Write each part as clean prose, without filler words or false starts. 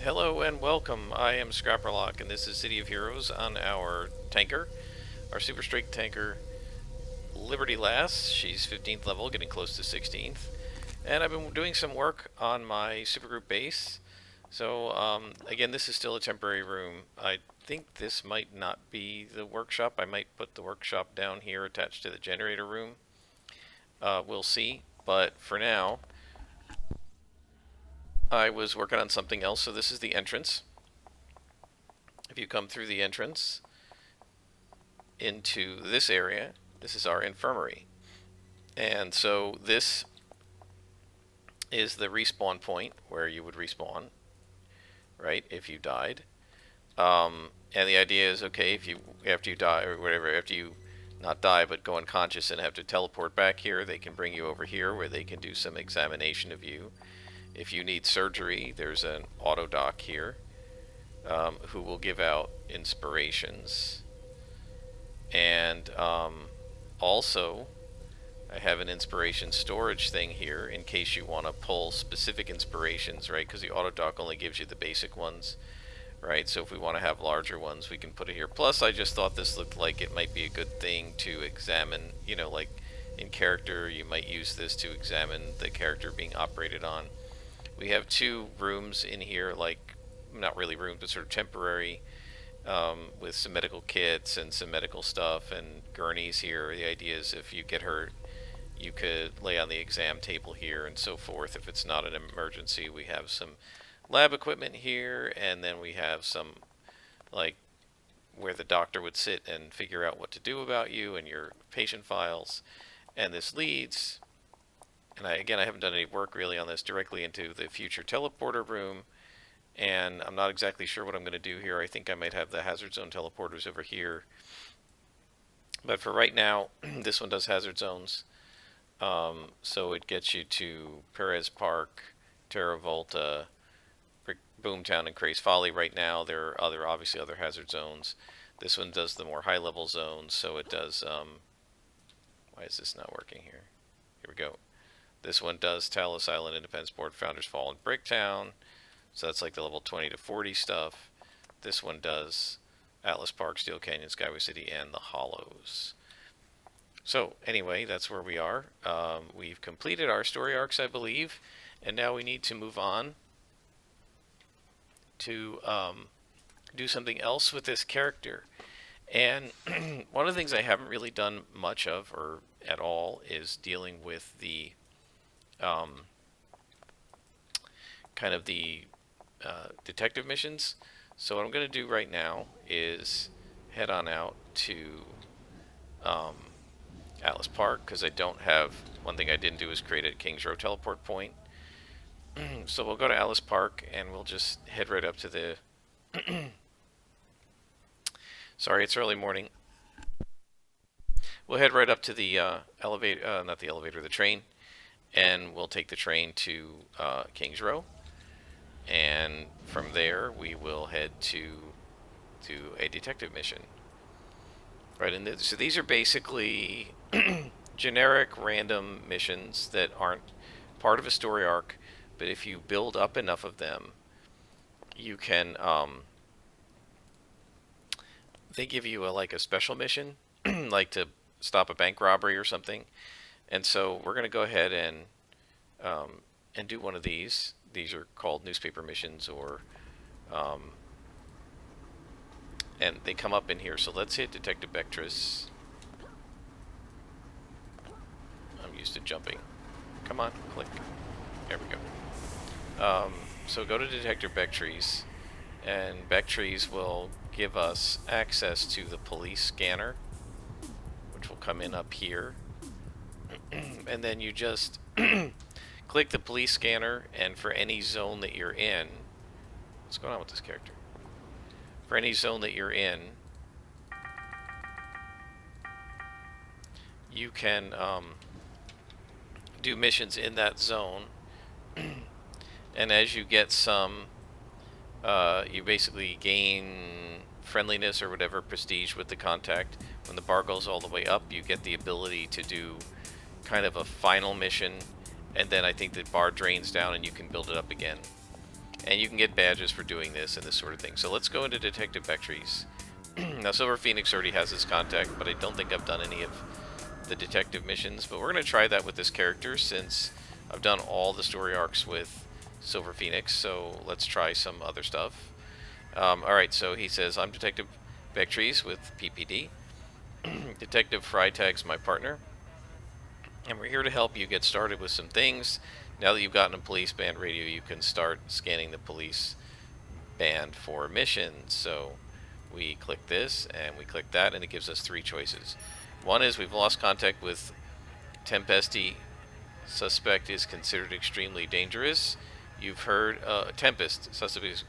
Hello and welcome. I am Scrapperlock, and this is City of Heroes on our tanker, our Super Strike tanker, Liberty Lass. She's 15th level, getting close to 16th. And I've been doing some work on my supergroup base. So, again, this is still a temporary room. I think this might not be the workshop. I might put the workshop down here attached to the generator room. We'll see. But for now, I was working on something else. So this is the entrance. If you come through the entrance into this area, this is our infirmary. And so this is the respawn point where you would respawn, right, if you died. And the idea is, okay, if you after you die or whatever, after you not die but go unconscious and have to teleport back here, they can bring you over here where they can do some examination of you. If you need surgery, there's an auto doc here who will give out inspirations. And also, I have an inspiration storage thing here in case you want to pull specific inspirations, right? Because the auto dock only gives you the basic ones, right? So if we want to have larger ones, we can put it here. Plus, I just thought this looked like it might be a good thing to examine, you know, like in character, you might use this to examine the character being operated on. We have two rooms in here, like, not really rooms, but sort of temporary, with some medical kits and some medical stuff and gurneys here. The idea is if you get hurt, you could lay on the exam table here and so forth. If it's not an emergency, we have some lab equipment here, and then we have some, like, where the doctor would sit and figure out what to do about you and your patient files. And this leads, and I haven't done any work really on this, directly into the future teleporter room. And I'm not exactly sure what I'm going to do here. I think I might have the hazard zone teleporters over here. But for right now, this one does hazard zones. So it gets you to Perez Park, Terra Volta, Boomtown, and Craze Folly right now. There are obviously other hazard zones. This one does the more high-level zones, so it does, why is this not working here? Here we go. This one does Talos Island, Independence Board, Founders Fall, and Bricktown. So that's like the level 20 to 40 stuff. This one does Atlas Park, Steel Canyon, Skyway City, and the Hollows. So anyway, that's where we are. We've completed our story arcs, I believe, and now we need to move on to do something else with this character. And one of the things I haven't really done much of, or at all, is dealing with the kind of the detective missions. So what I'm going to do right now is head on out to Atlas Park, because I don't have, one thing I didn't do is create a Kings Row teleport point. So we'll go to Atlas Park and we'll just head right up to the sorry, it's early morning. We'll head right up to the elevator, not the elevator, the train, and we'll take the train to Kings Row. And from there, we will head to a detective mission. Right, and so these are basically generic random missions that aren't part of a story arc, but if you build up enough of them, you can, they give you like a special mission, like to stop a bank robbery or something. And so we're going to go ahead and do one of these. These are called newspaper missions, or and they come up in here. So let's hit Detective Bectress. I'm used to jumping. Come on, click. There we go. So go to Detective Bectress, and Bectress will give us access to the police scanner, which will come in up here. And then you just click the police scanner, and for any zone that you're in, what's going on with this character? For any zone that you're in, you can do missions in that zone. And as you get some, you basically gain friendliness or whatever, prestige with the contact. When the bar goes all the way up, you get the ability to do kind of a final mission, and then I think the bar drains down and you can build it up again. And you can get badges for doing this and this sort of thing. So let's go into Detective Bectries. Now, Silver Phoenix already has his contact, but I don't think I've done any of the detective missions. But we're going to try that with this character since I've done all the story arcs with Silver Phoenix. So let's try some other stuff. Alright, so he says, I'm Detective Bectries with PPD. Detective Freitag's my partner. And we're here to help you get started with some things. Now that you've gotten a police band radio, you can start scanning the police band for missions. So we click this and we click that, and it gives us 3 choices. One is we've lost contact with Tempesti. Suspect is considered extremely dangerous. You've heard Tempest. Suspect is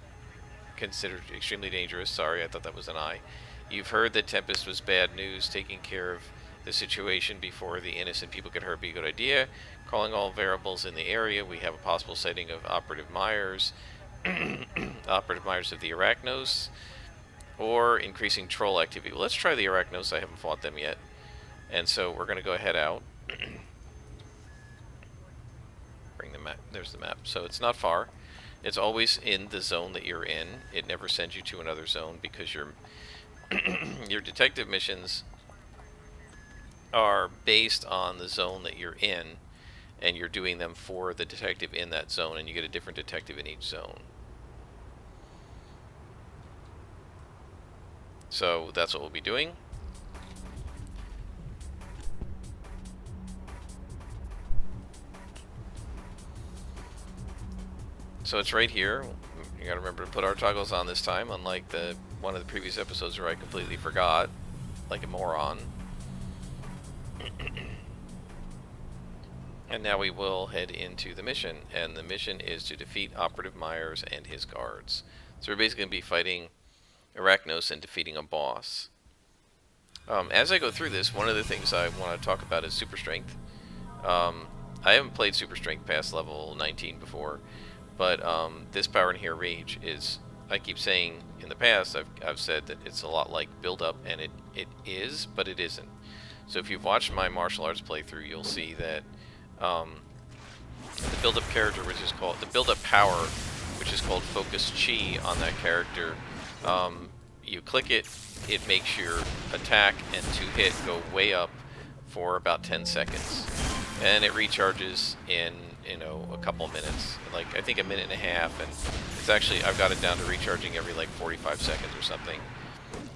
considered extremely dangerous. Sorry, I thought that was an I. You've heard that Tempest was bad news. Taking care of the situation before the innocent people get hurt be a good idea. Calling all variables in the area. We have a possible sighting of Operative Myers. Operative Myers of the Arachnos. Or increasing troll activity. Well, let's try the Arachnos. I haven't fought them yet. And so we're going to go ahead out. Bring the map. There's the map. So it's not far. It's always in the zone that you're in. It never sends you to another zone because your detective missions are based on the zone that you're in, and you're doing them for the detective in that zone, and you get a different detective in each zone. So that's what we'll be doing. So it's right here. You gotta remember to put our toggles on this time, unlike one of the previous episodes where I completely forgot, like a moron. And now we will head into the mission, and the mission is to defeat Operative Myers and his guards. So we're basically going to be fighting Arachnos and defeating a boss. As I go through this, one of the things I want to talk about is Super Strength. I haven't played Super Strength past level 19 before, but this power in here, Rage, is, I keep saying in the past, I've said that it's a lot like Build Up, and it is, but it isn't. So if you've watched my martial arts playthrough, you'll see that the build-up character, which is called the build-up power, which is called Focus Chi on that character. You click it, it makes your attack and 2-hit go way up for about 10 seconds, and it recharges in a couple minutes, like I think a minute and a half, and it's actually I've got it down to recharging every like 45 seconds or something.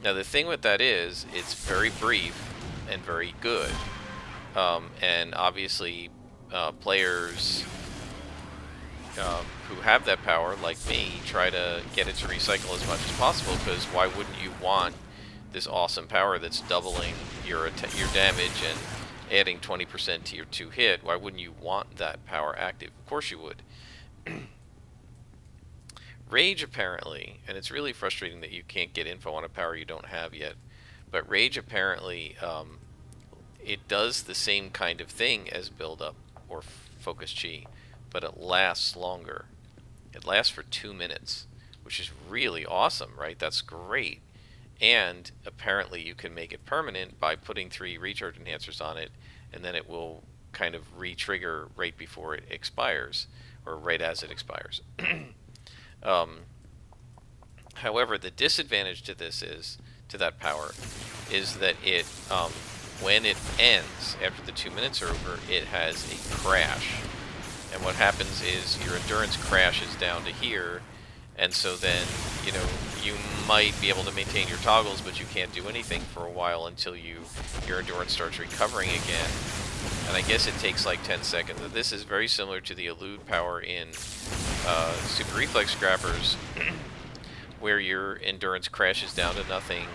Now the thing with that is it's very brief and very good, and obviously players who have that power, like me, try to get it to recycle as much as possible, because why wouldn't you want this awesome power that's doubling your damage and adding 20% to your 2-hit? Why wouldn't you want that power active? Of course you would. Rage apparently, and it's really frustrating that you can't get info on a power you don't have yet, but Rage apparently, it does the same kind of thing as Build Up or Focus Chi, but it lasts longer. It lasts for 2 minutes, which is really awesome, right? That's great. And apparently you can make it permanent by putting 3 recharge enhancers on it, and then it will kind of re-trigger right before it expires, or right as it expires. However, the disadvantage to this to that power, is that it, when it ends, after the 2 minutes are over, it has a crash. And what happens is your endurance crashes down to here, and so then, you might be able to maintain your toggles, but you can't do anything for a while until your endurance starts recovering again. And I guess it takes like 10 seconds. This is very similar to the elude power in Super Reflex Grabbers, where your endurance crashes down to nothing,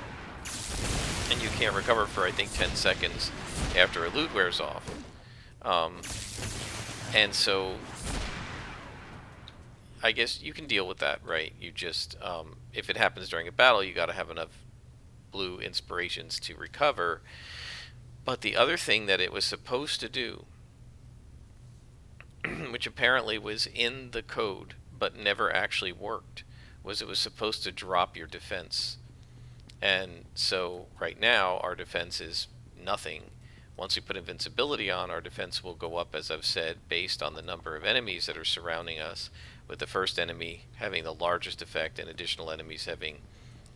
and you can't recover for, I think, 10 seconds after elude wears off. And so, I guess you can deal with that, right? You just, if it happens during a battle, you gotta have enough blue inspirations to recover. But the other thing that it was supposed to do, which apparently was in the code, but never actually worked, was it was supposed to drop your defense. And so, right now, our defense is nothing. Once we put invincibility on, our defense will go up, as I've said, based on the number of enemies that are surrounding us. with the first enemy having the largest effect and additional enemies having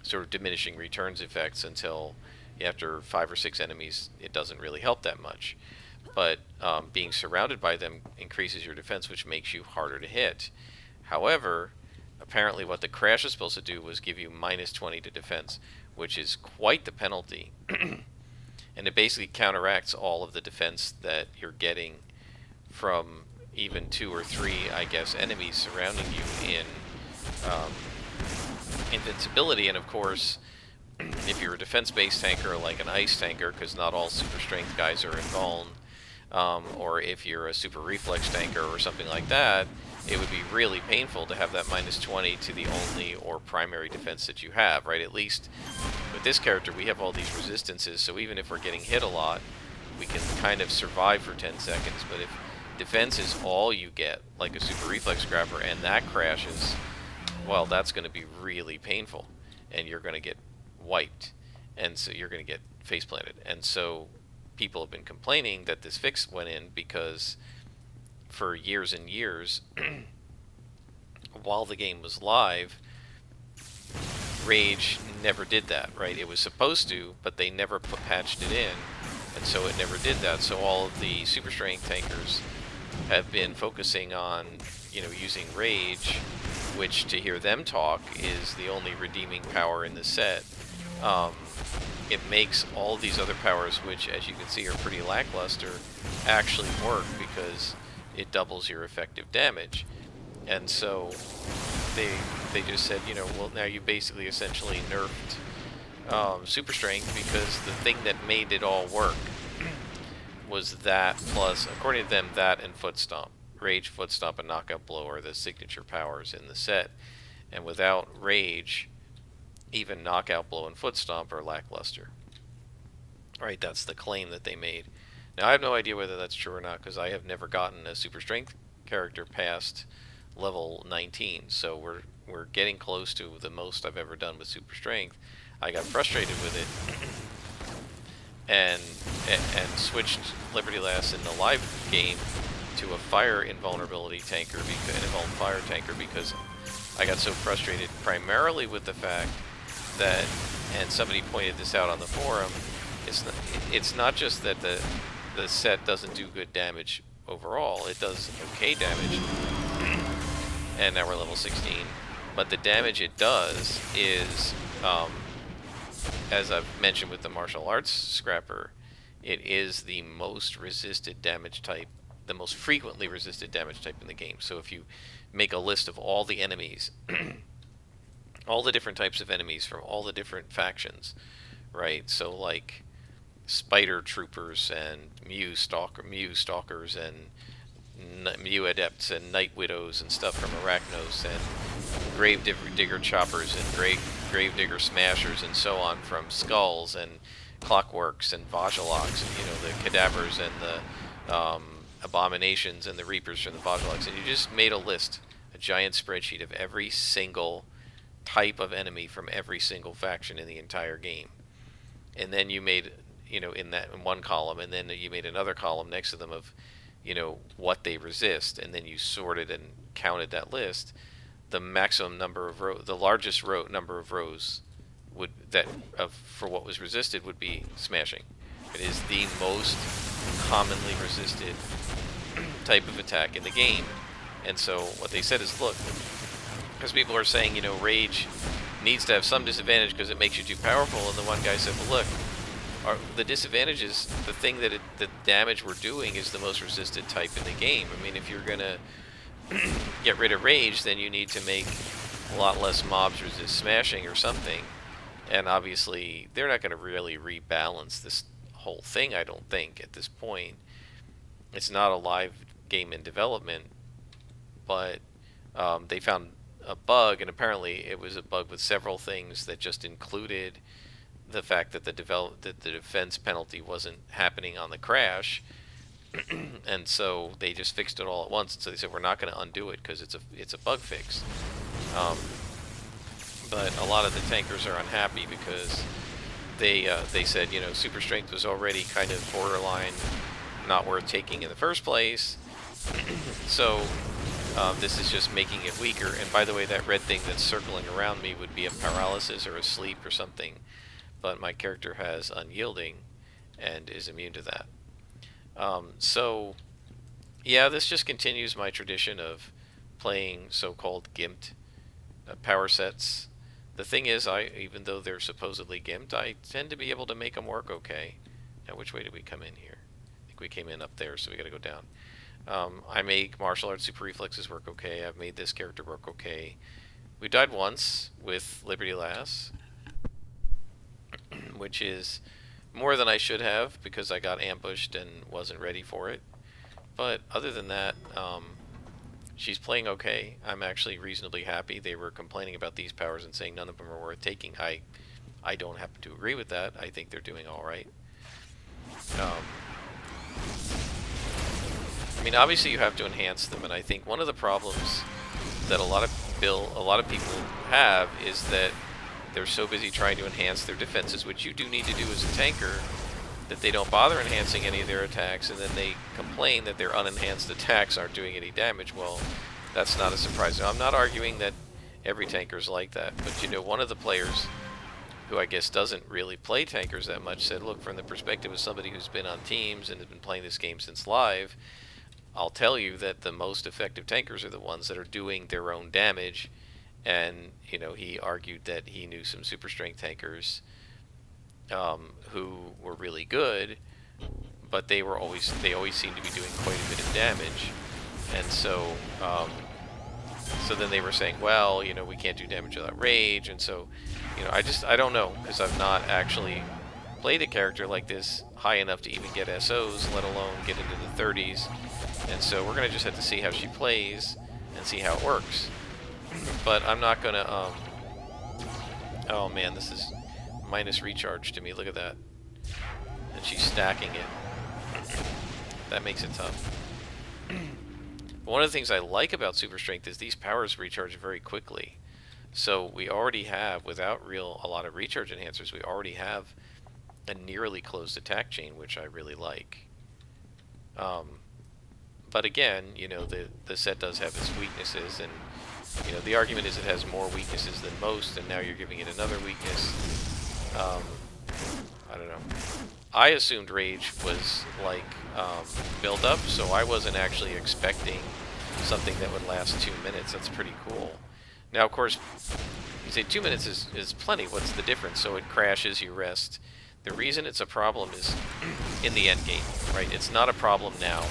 sort of diminishing returns effects until after 5 or 6 enemies it doesn't really help that much. But being surrounded by them increases your defense, which makes you harder to hit. However, apparently what the crash is supposed to do was give you minus 20 to defense, which is quite the penalty. And it basically counteracts all of the defense that you're getting from even 2 or 3, I guess, enemies surrounding you in invincibility. And of course, if you're a defense-based tanker like an ice tanker, because not all super strength guys are invuln, or if you're a super reflex tanker or something like that, it would be really painful to have that minus 20 to the only or primary defense that you have, right? At least with this character, we have all these resistances, so even if we're getting hit a lot, we can kind of survive for 10 seconds. But if defense is all you get, like a super reflex grabber, and that crashes, well, that's going to be really painful, and you're going to get wiped, and so you're going to get face planted. And so people have been complaining that this fix went in because for years and years, while the game was live, Rage never did that, right? It was supposed to, but they never patched it in, and so it never did that. So all of the super strength tankers have been focusing on, using Rage, which, to hear them talk, is the only redeeming power in the set. It makes all these other powers, which, as you can see, are pretty lackluster, actually work because it doubles your effective damage. And so they just said, well, now you basically essentially nerfed super strength, because the thing that made it all work was that plus, according to them, that and foot stomp. Rage, foot stomp, and knockout blow are the signature powers in the set. And without Rage, even knockout blow and foot stomp are lackluster. Right, that's the claim that they made. Now, I have no idea whether that's true or not, because I have never gotten a super strength character past level 19, so we're getting close to the most I've ever done with super strength. I got frustrated with it and switched Liberty Lass in the live game to a fire invulnerability tanker, an invuln fire tanker, because I got so frustrated primarily with the fact that, and somebody pointed this out on the forum, it's not just that the set doesn't do good damage overall. It does okay damage, and now we're level 16. But the damage it does is, as I've mentioned with the martial arts scrapper, it is the most resisted damage type, the most frequently resisted damage type in the game. So if you make a list of all the enemies, all the different types of enemies from all the different factions, right? So like spider troopers and Mew stalkers and Mew adepts and night widows and stuff from Arachnos, and grave digger choppers and grave digger smashers and so on from Skulls, and clockworks and Vajaloks, and the cadavers and the abominations and the reapers from the Vajaloks. And you just made a list, a giant spreadsheet of every single type of enemy from every single faction in the entire game. And then you made, in one column, and then you made another column next to them of, what they resist, and then you sorted and counted that list. The maximum number of rows, the largest number of rows for what was resisted would be smashing. It is the most commonly resisted type of attack in the game. And so what they said is, look, because people are saying, Rage needs to have some disadvantage because it makes you too powerful, and the one guy said, well, look, the disadvantage is the thing that the damage we're doing is the most resisted type in the game. I mean, if you're going to get rid of Rage, then you need to make a lot less mobs resist smashing or something. And obviously, they're not going to really rebalance this whole thing, I don't think, at this point. It's not a live game in development, but they found a bug, and apparently it was a bug with several things that just included the fact that the defense penalty wasn't happening on the crash, and so they just fixed it all at once. So they said, we're not going to undo it because it's a bug fix. But a lot of the tankers are unhappy because they said, super strength was already kind of borderline not worth taking in the first place. So This is just making it weaker. And by the way, that red thing that's circling around me would be a paralysis or a sleep or something. But my character has unyielding and is immune to that. So, yeah, this just continues my tradition of playing so-called gimped power sets. The thing is, even though they're supposedly gimped, I tend to be able to make them work okay. Now, which way did we come in here? I think we came in up there, so we got to go down. I make martial arts super reflexes work okay. I've made this character work okay. We died once with Liberty Lass, which is more than I should have because I got ambushed and wasn't ready for it. But other than that, she's playing okay. I'm actually reasonably happy. They were complaining about these powers and saying none of them are worth taking. I don't happen to agree with that. I think they're doing all right. I mean, obviously you have to enhance them, and I think one of the problems that a lot of people have is that they're so busy trying to enhance their defenses, which you do need to do as a tanker, that they don't bother enhancing any of their attacks, and then they complain that their unenhanced attacks aren't doing any damage. Well, that's not a surprise. Now, I'm not arguing that every tanker's like that, but you know, one of the players who I guess doesn't really play tankers that much said, look, from the perspective of somebody who's been on teams and has been playing this game since live, I'll tell you that the most effective tankers are the ones that are doing their own damage. And, you know, he argued that he knew some super strength tankers who were really good, but they always seemed to be doing quite a bit of damage. And so so then they were saying, well, you know, we can't do damage without rage. And so, you know, I don't know, because I've not actually played a character like this high enough to even get SOs, let alone get into the 30s. And so we're gonna just have to see how she plays and see how it works. But I'm not gonna oh man, this is minus recharge to me. Look at that. And she's stacking it. That makes it tough. But one of the things I like about Super Strength is these powers recharge very quickly. So we already have, without a lot of recharge enhancers, we already have a nearly closed attack chain, which I really like. But again, you know, the set does have its weaknesses, and you know, the argument is it has more weaknesses than most, and now you're giving it another weakness. I don't know. I assumed rage was like build up, so I wasn't actually expecting something that would last 2 minutes. That's pretty cool. Now, of course, you say 2 minutes is plenty. What's the difference? So it crashes, you rest. The reason it's a problem is in the end game, right? It's not a problem now.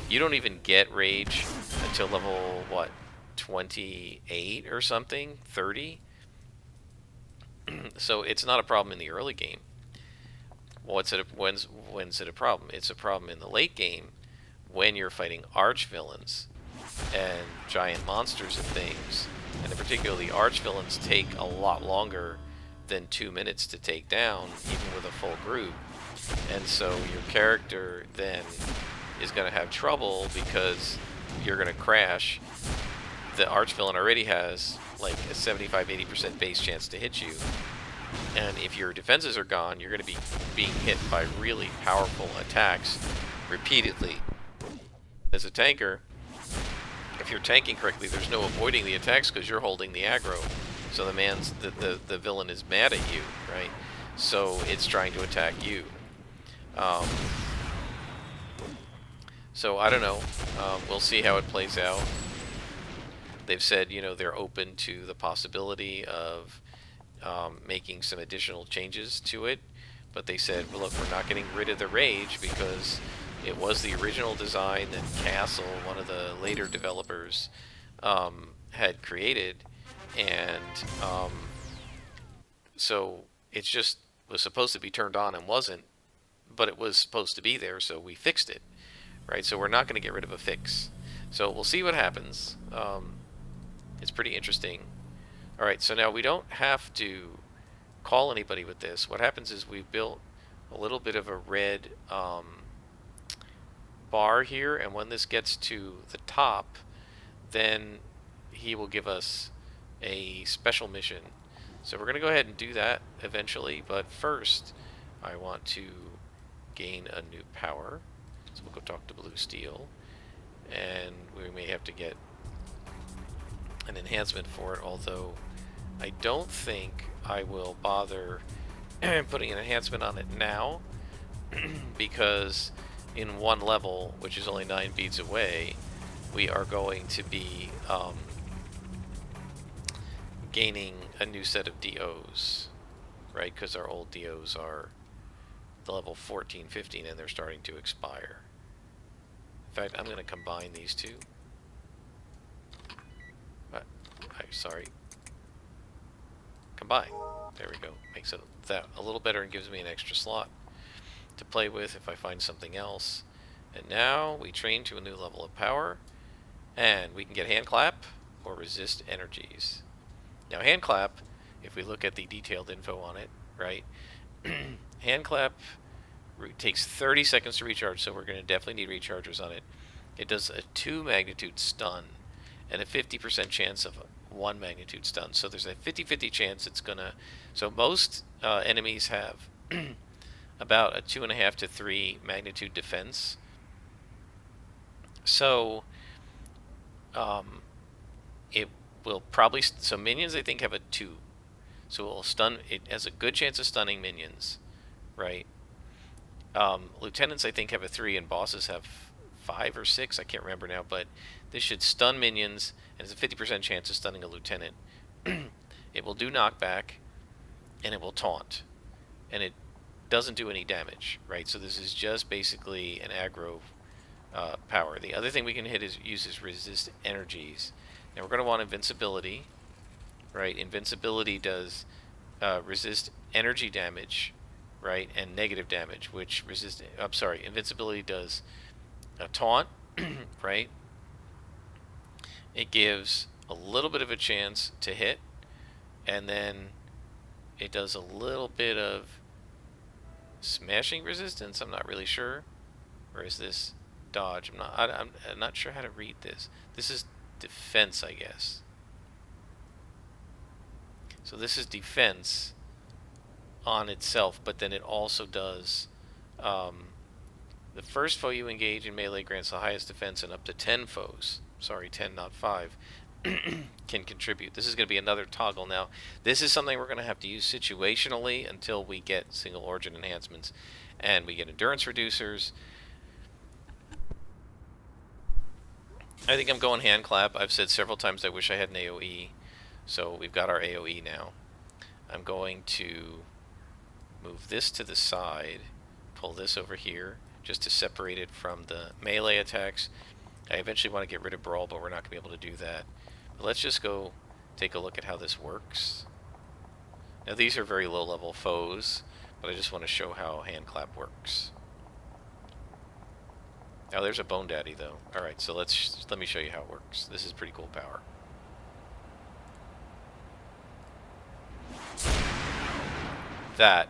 You don't even get rage until level, what, 28 or something? 30? So it's not a problem in the early game. When's it a problem? It's a problem in the late game when you're fighting arch villains and giant monsters and things. And in particular, the arch villains take a lot longer than 2 minutes to take down, even with a full group. And so your character then is going to have trouble because you're going to crash. The arch villain already has like a 75-80% base chance to hit you. And if your defenses are gone, you're going to be being hit by really powerful attacks repeatedly. As a tanker, if you're tanking correctly, there's no avoiding the attacks because you're holding the aggro. So the villain is mad at you, right? So it's trying to attack you. So I don't know. We'll see how it plays out. They've said, you know, they're open to the possibility of making some additional changes to it, but they said, well, look, we're not getting rid of the rage because it was the original design that Castle, one of the later developers, had created, and so it just was supposed to be turned on and wasn't, but it was supposed to be there, so we fixed it, right? So we're not going to get rid of a fix. So we'll see what happens. It's pretty interesting. All right, so now we don't have to call anybody with this. What happens is we've built a little bit of a red bar here, and when this gets to the top, then he will give us a special mission. So we're going to go ahead and do that eventually, but first I want to gain a new power. So we'll go talk to Blue Steel, and we may have to get an enhancement for it, although I don't think I will bother putting an enhancement on it now, because in one level, which is only 9 beads away, we are going to be gaining a new set of DOs, right? Because our old DOs are the level 14, 15, and they're starting to expire. In fact, I'm going to combine these two. Sorry. Combine. There we go. Makes it that a little better and gives me an extra slot to play with if I find something else. And now we train to a new level of power, and we can get hand clap or resist energies. Now hand clap, if we look at the detailed info on it, right? Hand clap takes 30 seconds to recharge, so we're going to definitely need rechargers on it. It does a 2 magnitude stun and a 50% chance of 1 magnitude stun. So there's a 50-50 chance it's going to... So most enemies have about a 2.5 to 3 magnitude defense. So it will probably... So minions, I think, have a 2. So it will stun... It has a good chance of stunning minions, right? Lieutenants, I think, have a 3, and bosses have 5 or 6. I can't remember now, but this should stun minions, and it's a 50% chance of stunning a lieutenant. It will do knockback, and it will taunt, and it doesn't do any damage, right? So this is just basically an aggro power. The other thing we can hit is uses resist energies. Now we're going to want invincibility, right? Invincibility does resist energy damage, right, and negative damage, which resist... I'm sorry, invincibility does a taunt, right? It gives a little bit of a chance to hit, and then it does a little bit of smashing resistance. I'm not really sure. Or is this dodge? I'm not sure how to read this. This is defense, I guess. So this is defense on itself, but then it also does the first foe you engage in melee grants the highest defense, and up to 10 foes, sorry, 10 not 5, can contribute. This is going to be another toggle. Now this is something we're going to have to use situationally until we get single origin enhancements and we get endurance reducers. I think I'm going hand clap. I've said several times I wish I had an AoE, so we've got our AoE now. I'm going to move this to the side, pull this over here, just to separate it from the melee attacks. I eventually want to get rid of Brawl, but we're not going to be able to do that. But let's just go take a look at how this works. Now these are very low-level foes, but I just want to show how hand clap works. Now there's a Bone Daddy though. Alright, so let me show you how it works. This is pretty cool power. That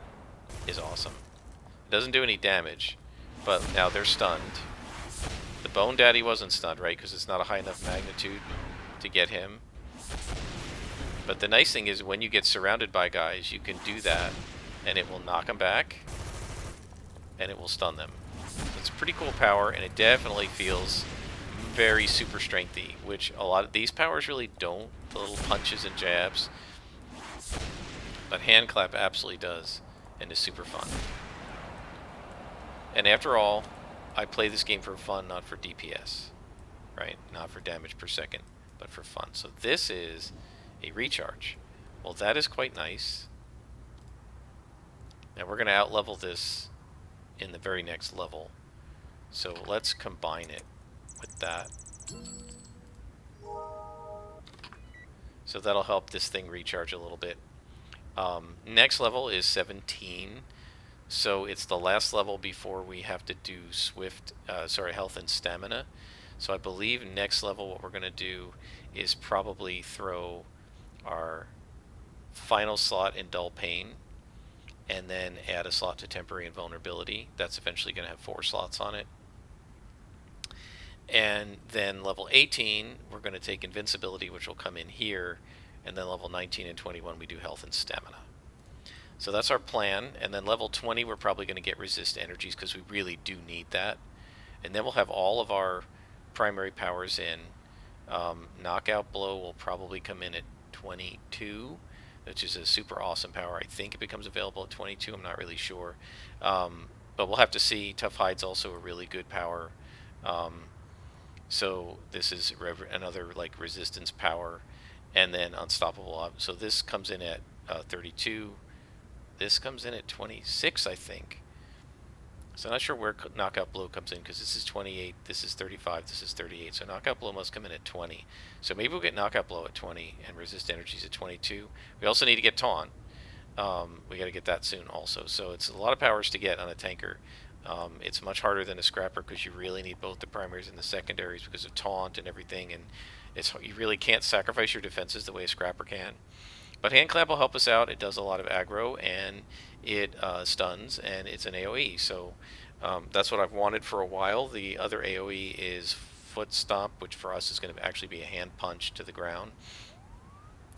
is awesome. It doesn't do any damage, but now they're stunned. The Bone Daddy wasn't stunned, right? Because it's not a high enough magnitude to get him. But the nice thing is when you get surrounded by guys, you can do that, and it will knock them back, and it will stun them. It's pretty cool power, and it definitely feels very super strengthy, which a lot of these powers really don't. The little punches and jabs. But hand clap absolutely does, and is super fun. And after all, I play this game for fun, not for DPS, right? Not for damage per second, but for fun. So this is a recharge. Well, that is quite nice. Now we're going to out-level this in the very next level. So let's combine it with that. So that'll help this thing recharge a little bit. Next level is 17. So it's the last level before we have to do health and stamina. So I believe next level what we're going to do is probably throw our final slot in Dull Pain, and then add a slot to Temporary Invulnerability. That's eventually going to have 4 slots on it. And then level 18, we're going to take Invincibility, which will come in here, and then level 19 and 21 we do Health and Stamina. So that's our plan, and then level 20 we're probably going to get Resist Energies because we really do need that. And then we'll have all of our primary powers in, Knockout Blow will probably come in at 22, which is a super awesome power. I think it becomes available at 22. I'm not really sure. But we'll have to see. Tough Hide's also a really good power. So this is another like resistance power. And then Unstoppable. So this comes in at 32. This comes in at 26, I think. So I'm not sure where Knockout Blow comes in, because this is 28, this is 35, this is 38. So Knockout Blow must come in at 20. So maybe we'll get Knockout Blow at 20 and Resist Energies at 22. We also need to get Taunt. We got to get that soon also. So it's a lot of powers to get on a tanker. It's much harder than a Scrapper, because you really need both the primaries and the secondaries because of Taunt and everything. And you really can't sacrifice your defenses the way a Scrapper can. But Hand Clamp will help us out. It does a lot of aggro, and it stuns, and it's an AoE. So that's what I've wanted for a while. The other AoE is Foot Stomp, which for us is going to actually be a hand punch to the ground,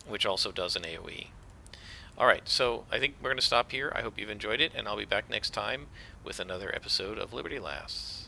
which also does an AoE. Alright, so I think we're going to stop here. I hope you've enjoyed it, and I'll be back next time with another episode of Liberty Lasts.